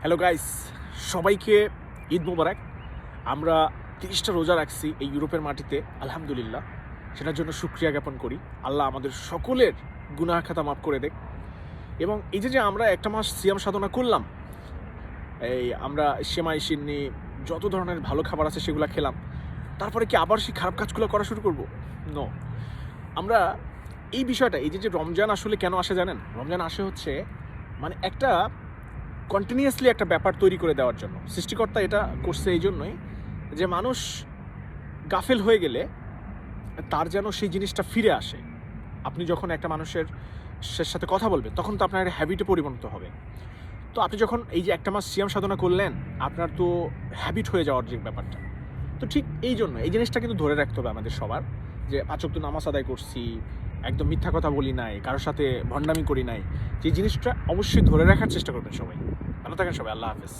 Hello guys, সবাইকে ঈদ মোবারক। আমরা 30টা রোজা রাখছি এই ইউরোপের মাটিতে, আলহামদুলিল্লাহ। সেটার জন্য শুকরিয়া জ্ঞাপন করি। আল্লাহ আমাদের সকলের গুনাহ খাতা মাফ করে দেখ। এবং এই যে আমরা একটা মাস সিয়াম সাধনা করলাম, এই আমরা সেমাই সিন্নি যত ধরনের ভালো খাবার আছে সেগুলো খেলাম, তারপরে কি আবার সেই খারাপ কাজগুলো করা শুরু করব? নো। আমরা এই বিষয়টা, এই যে রমজান আসলে কেন আসে জানেন? রমজান আসে হচ্ছে মানে একটা কন্টিনিউয়াসলি একটা ব্যাপার তৈরি করে দেওয়ার জন্য। সৃষ্টিকর্তা এটা করছে এই জন্যই যে মানুষ গাফেল হয়ে গেলে তার যেন সেই জিনিসটা ফিরে আসে। আপনি যখন একটা মানুষের সাথে কথা বলবেন, তখন তো আপনার হ্যাবিটে পরিণত হবে। তো আপনি যখন এই যে একটা মাস সিয়াম সাধনা করলেন, আপনার তো হ্যাবিট হয়ে যাওয়ার যে ব্যাপারটা, তো ঠিক এই জন্য এই জিনিসটা কিন্তু ধরে রাখতে হবে আমাদের সবার, যে 5 ওয়াক্ত নামাজ আদায় করছি, একদম মিথ্যা কথা বলি নাই, কারোর সাথে ভণ্ডামি করি নাই। যে জিনিসটা অবশ্যই ধরে রাখার চেষ্টা করবেন সবাই। ভালো থাকেন সবাই, আল্লাহ হাফেজ।